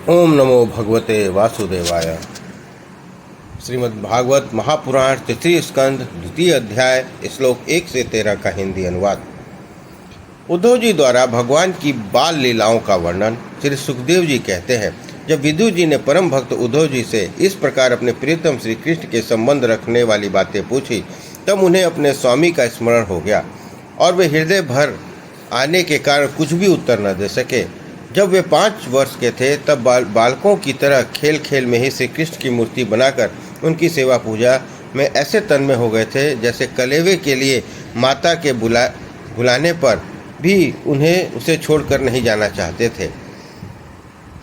ओम नमो भगवते वासुदेवाय। श्रीमद्भागवत महापुराण तृतीय स्कंद द्वितीय अध्याय श्लोक 1 से 13 का हिंदी अनुवाद। उद्धव जी द्वारा भगवान की बाल लीलाओं का वर्णन। श्री सुखदेव जी कहते हैं, जब विदुर जी ने परम भक्त उद्धव जी से इस प्रकार अपने प्रियतम श्री कृष्ण के संबंध रखने वाली बातें पूछी, तब उन्हें अपने स्वामी का स्मरण हो गया और वे हृदय भर आने के कारण कुछ भी उत्तर न दे सके। जब वे 5 वर्ष के थे तब बालकों की तरह खेल खेल में ही श्री कृष्ण की मूर्ति बनाकर उनकी सेवा पूजा में ऐसे तन्मय हो गए थे जैसे कलेवे के लिए माता के बुलाने पर भी उन्हें उसे छोड़कर नहीं जाना चाहते थे।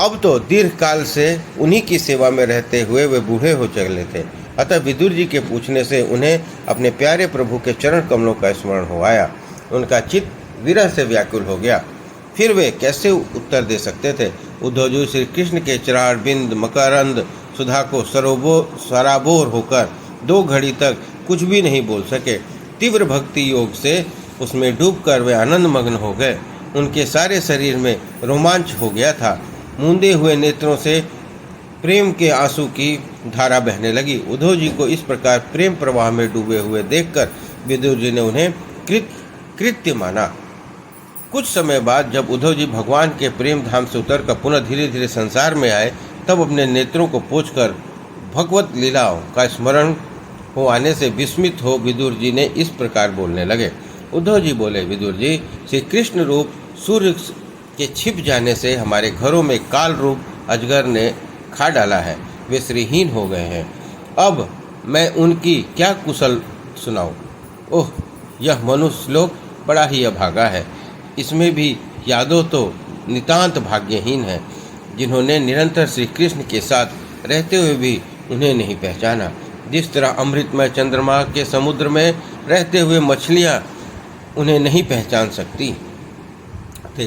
अब तो दीर्घ काल से उन्हीं की सेवा में रहते हुए वे बूढ़े हो चले थे, अतः विदुर जी के पूछने से उन्हें अपने प्यारे प्रभु के चरण कमलों का स्मरण हो आया। उनका चित्त विरह से व्याकुल हो गया। फिर वे कैसे उत्तर दे सकते थे। उद्धव जी श्री कृष्ण के चरण बिंद मकरंद सुधा को सराबोर होकर 2 घड़ी तक कुछ भी नहीं बोल सके। तीव्र भक्ति योग से उसमें डूबकर वे आनंद मग्न हो गए। उनके सारे शरीर में रोमांच हो गया था। मूंदे हुए नेत्रों से प्रेम के आंसू की धारा बहने लगी। उद्धव जी को इस प्रकार प्रेम प्रवाह में डूबे हुए देखकर विदुर जी ने उन्हें कृत्य माना। कुछ समय बाद जब उद्धव जी भगवान के प्रेम धाम से उतरकर पुनः धीरे धीरे संसार में आए, तब अपने नेत्रों को पोंछकर भगवत लीलाओं का स्मरण हो आने से विस्मित हो विदुर जी ने इस प्रकार बोलने लगे। उद्धव जी बोले, विदुर जी, श्री कृष्ण रूप सूर्य के छिप जाने से हमारे घरों में काल रूप अजगर ने खा डाला है। वे श्रीहीन हो गए हैं। अब मैं उनकी क्या कुशल सुनाऊं? ओह, यह मनुष्य लोक बड़ा ही अभागा है। इसमें भी यादव तो नितांत भाग्यहीन है, जिन्होंने निरंतर श्री कृष्ण के साथ रहते हुए भी उन्हें नहीं पहचाना। जिस तरह अमृतमय चंद्रमा के समुद्र में रहते हुए मछलियां उन्हें नहीं पहचान सकती थे।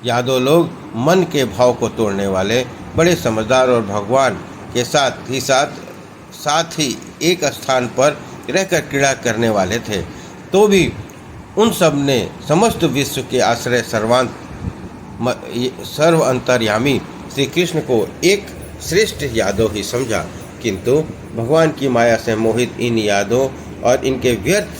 यादव लोग मन के भाव को तोड़ने वाले, बड़े समझदार और भगवान के साथ ही एक स्थान पर रहकर क्रीड़ा करने वाले थे। तो भी उन सब ने समस्त विश्व के आश्रय सर्व अंतर्यामी श्री कृष्ण को एक श्रेष्ठ यादव ही समझा, किंतु भगवान की माया से मोहित इन यादों और इनके व्यर्थ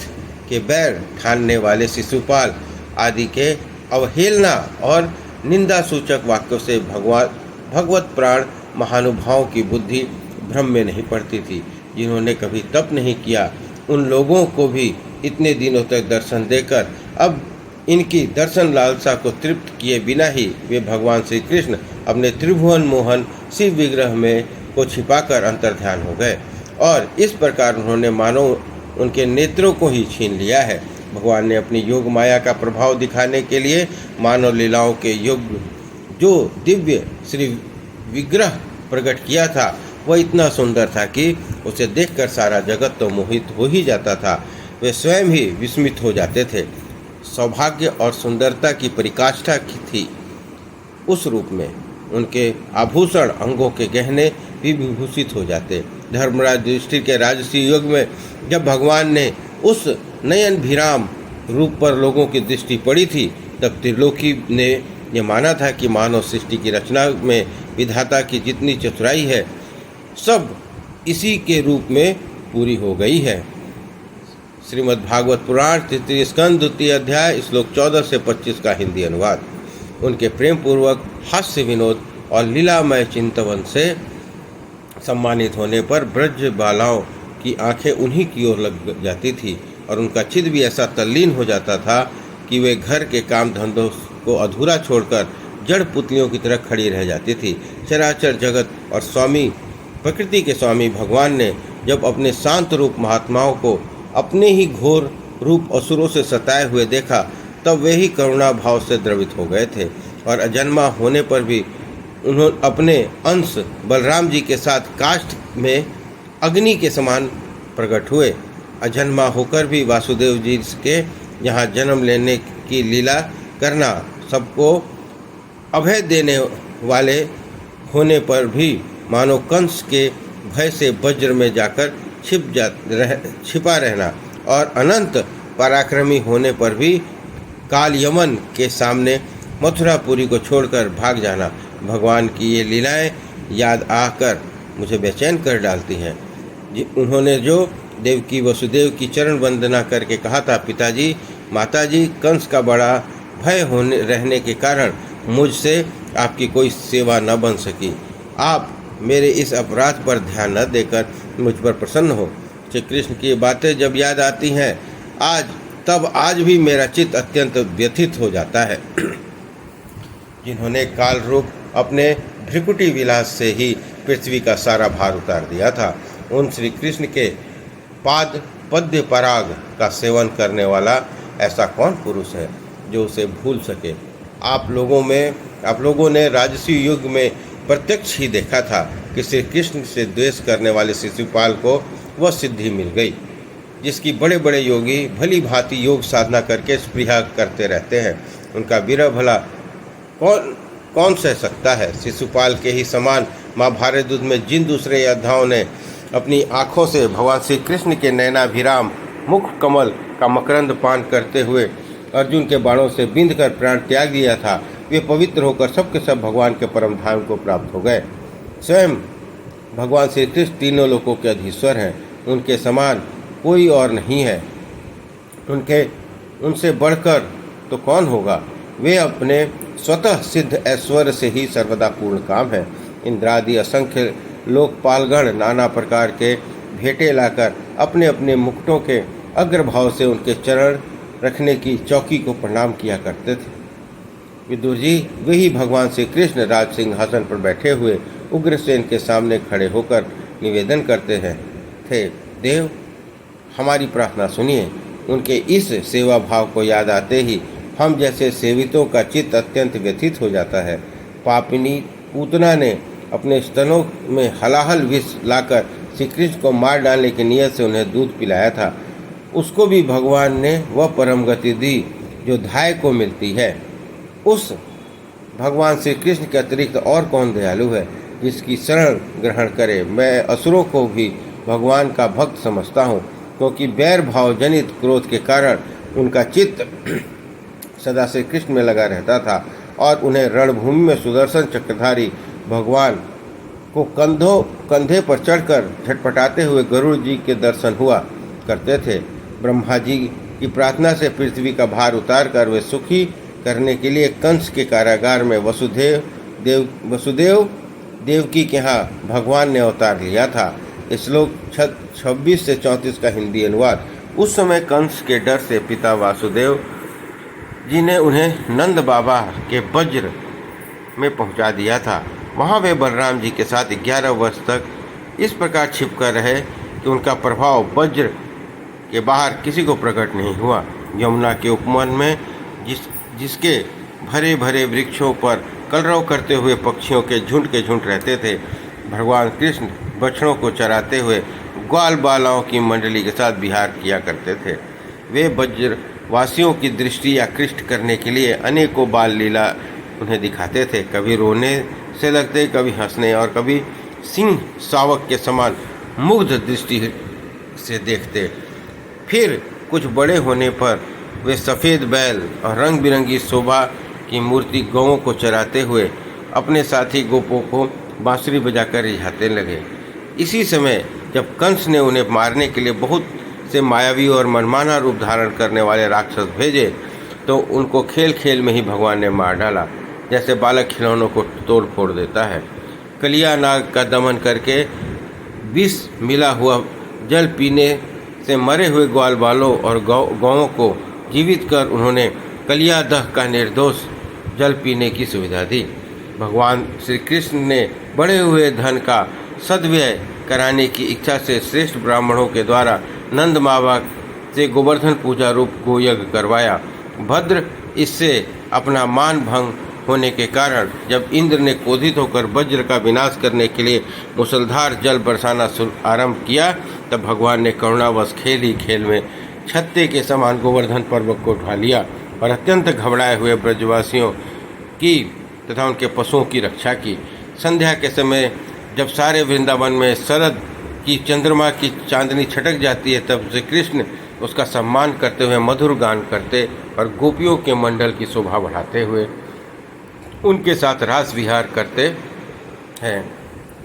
के बैर ठानने वाले शिशुपाल आदि के अवहेलना और निंदा सूचक वाक्यों से भगवत प्राण महानुभावों की बुद्धि भ्रम में नहीं पड़ती थी। जिन्होंने कभी तप नहीं किया, उन लोगों को भी इतने दिनों तक दर्शन देकर अब इनकी दर्शन लालसा को तृप्त किए बिना ही वे भगवान श्री कृष्ण अपने त्रिभुवन मोहन शिव विग्रह में को छिपाकर अंतर्ध्यान हो गए और इस प्रकार उन्होंने मानो उनके नेत्रों को ही छीन लिया है। भगवान ने अपनी योग माया का प्रभाव दिखाने के लिए मानव लीलाओं के योग जो दिव्य श्री विग्रह प्रकट किया था, वह इतना सुंदर था कि उसे देखकर सारा जगत तो मोहित हो ही जाता था। वे स्वयं ही विस्मित हो जाते थे। सौभाग्य और सुंदरता की परिकाष्ठा थी उस रूप में। उनके आभूषण, अंगों के गहने भी विभूषित हो जाते। धर्मराज युधिष्ठिर के राजसी युग में जब भगवान ने उस नयनभिराम रूप पर लोगों की दृष्टि पड़ी थी, तब त्रिलोकी ने यह माना था कि मानव सृष्टि की रचना में विधाता की जितनी चतुराई है, सब इसी के रूप में पूरी हो गई है। श्रीमद्भागवत पुराण तृतीय स्कंद द्वितीय अध्याय श्लोक 14 से 25 का हिंदी अनुवाद। उनके प्रेम पूर्वक हास्य विनोद और लीलामय चिंतवन से सम्मानित होने पर ब्रज बालाओं की आंखें उन्हीं की ओर लग जाती थी और उनका चित्त भी ऐसा तल्लीन हो जाता था कि वे घर के काम धंधों को अधूरा छोड़कर जड़ पुतलियों की तरह खड़ी रह जाती थी। चराचर जगत और स्वामी प्रकृति के स्वामी भगवान ने जब अपने शांत रूप महात्माओं को अपने ही घोर रूप असुरों से सताए हुए देखा, तब वे ही करुणा भाव से द्रवित हो गए थे और अजन्मा होने पर भी उन्होंने अपने अंश बलराम जी के साथ काष्ठ में अग्नि के समान प्रकट हुए। अजन्मा होकर भी वासुदेव जी के यहाँ जन्म लेने की लीला करना, सबको अभय देने वाले होने पर भी मानो कंस के भय से वज्र में जाकर छिपा रहना और अनंत पराक्रमी होने पर भी काल यमन के सामने मथुरापुरी को छोड़कर भाग जाना, भगवान की ये लीलाएं याद आकर मुझे बेचैन कर डालती हैं। उन्होंने जो देवकी वसुदेव की चरण वंदना करके कहा था, पिताजी माताजी, कंस का बड़ा भय होने रहने के कारण मुझसे आपकी कोई सेवा न बन सकी। आप मेरे इस अपराध पर ध्यान न देकर मुझ पर प्रसन्न हो। श्री कृष्ण की बातें जब याद आती हैं आज भी मेरा चित्त अत्यंत व्यथित हो जाता है। जिन्होंने काल रूप अपने भ्रिकुटी विलास से ही पृथ्वी का सारा भार उतार दिया था, उन श्री कृष्ण के पाद पद्य पराग का सेवन करने वाला ऐसा कौन पुरुष है जो उसे भूल सके। आप लोगों ने राजसी युग में प्रत्यक्ष ही देखा था कि श्री कृष्ण से द्वेष करने वाले शिशुपाल को वह सिद्धि मिल गई जिसकी बड़े बड़े योगी भली भांति योग साधना करके स्पृहा करते रहते हैं। उनका विरह भला कौन सह सकता है। शिशुपाल के ही समान महाभारत युद्ध में जिन दूसरे योद्धाओं ने अपनी आँखों से भगवान श्री कृष्ण के नयनाभिराम मुख कमल का मकरंद पान करते हुए अर्जुन के बाणों से बिंध कर प्राण त्याग दिया था, वे पवित्र होकर सबके सब भगवान के परम धाम को प्राप्त हो गए। स्वयं भगवान श्री कृष्ण तीनों लोकों के अधीश्वर हैं, उनके समान कोई और नहीं है, उनसे बढ़कर तो कौन होगा। वे अपने स्वतः सिद्ध ऐश्वर्य से ही सर्वदा पूर्ण काम है। इंद्रादि असंख्य लोकपालगण नाना प्रकार के भेंटे लाकर अपने अपने मुकुटों के अग्रभाव से उनके चरण रखने की चौकी को प्रणाम किया करते थे। विदुर जी वही भगवान श्री कृष्ण राज सिंहासन पर बैठे हुए उग्रसेन के सामने खड़े होकर निवेदन करते थे, देव हमारी प्रार्थना सुनिए। उनके इस सेवा भाव को याद आते ही हम जैसे सेवितों का चित्त अत्यंत व्यथित हो जाता है। पापिनी पूतना ने अपने स्तनों में हलाहल विष लाकर श्री कृष्ण को मार डालने की नियत से उन्हें दूध पिलाया था। उसको भी भगवान ने वह परम गति दी जो धाय को मिलती है। उस भगवान श्री कृष्ण के अतिरिक्त और कौन दयालु है जिसकी शरण ग्रहण करे। मैं असुरों को भी भगवान का भक्त समझता हूँ, क्योंकि बैर भाव जनित क्रोध के कारण उनका चित्त सदा श्री कृष्ण में लगा रहता था और उन्हें रणभूमि में सुदर्शन चक्रधारी भगवान को कंधे पर चढ़कर झटपटाते हुए गरुड़ जी के दर्शन हुआ करते थे। ब्रह्मा जी की प्रार्थना से पृथ्वी का भार उतार कर वे सुखी करने के लिए कंस के कारागार में वसुदेव देवकी के यहाँ भगवान ने अवतार लिया था। श्लोक 26 से 34 का हिंदी अनुवाद। उस समय कंस के डर से पिता वासुदेव जी ने उन्हें नंद बाबा के वज्र में पहुंचा दिया था। वहां वे बलराम जी के साथ 11 वर्ष तक इस प्रकार छिपकर रहे कि उनका प्रभाव वज्र के बाहर किसी को प्रकट नहीं हुआ। यमुना के उपवन में जिसके भरे भरे वृक्षों पर कलरव करते हुए पक्षियों के झुंड रहते थे, भगवान कृष्ण बछड़ों को चराते हुए ग्वाल बालाओं की मंडली के साथ विहार किया करते थे। वे ब्रजवासियों की दृष्टि आकृष्ट करने के लिए अनेकों बाल लीला उन्हें दिखाते थे। कभी रोने से लगते, कभी हंसने और कभी सिंह शावक के समान मुग्ध दृष्टि से देखते। फिर कुछ बड़े होने पर वे सफ़ेद बैल और रंग बिरंगी शोभा की मूर्ति गौओं को चराते हुए अपने साथी गोपों को बांसुरी बजाकर रिझाते लगे। इसी समय जब कंस ने उन्हें मारने के लिए बहुत से मायावी और मनमाना रूप धारण करने वाले राक्षस भेजे, तो उनको खेल खेल में ही भगवान ने मार डाला, जैसे बालक खिलौनों को तोड़ फोड़ देता है। कलिया नाग का दमन करके विष मिला हुआ जल पीने से मरे हुए ग्वाल बालों और गौओं को जीवित कर उन्होंने कलिया दह का निर्दोष जल पीने की सुविधा दी। भगवान श्री कृष्ण ने बढ़े हुए धन का सद्व्यय कराने की इच्छा से श्रेष्ठ ब्राह्मणों के द्वारा नंद बाबा से गोवर्धन पूजा रूप गोयज्ञ करवाया। भद्र इससे अपना मान भंग होने के कारण जब इंद्र ने क्रोधित होकर वज्र का विनाश करने के लिए मुसलधार जल बरसाना आरंभ किया, तब भगवान ने करुणावश खेल ही खेल में छत्ते के समान गोवर्धन पर्वत को उठा लिया और अत्यंत घबराए हुए ब्रजवासियों की तथा उनके पशुओं की रक्षा की। संध्या के समय जब सारे वृंदावन में शरद की चंद्रमा की चांदनी छटक जाती है, तब श्री कृष्ण उसका सम्मान करते हुए मधुर गान करते और गोपियों के मंडल की शोभा बढ़ाते हुए उनके साथ रास विहार करते हैं।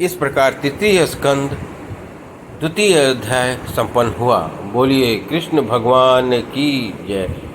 इस प्रकार तृतीय स्कंद द्वितीय अध्याय संपन्न हुआ। बोलिए कृष्ण भगवान की जय।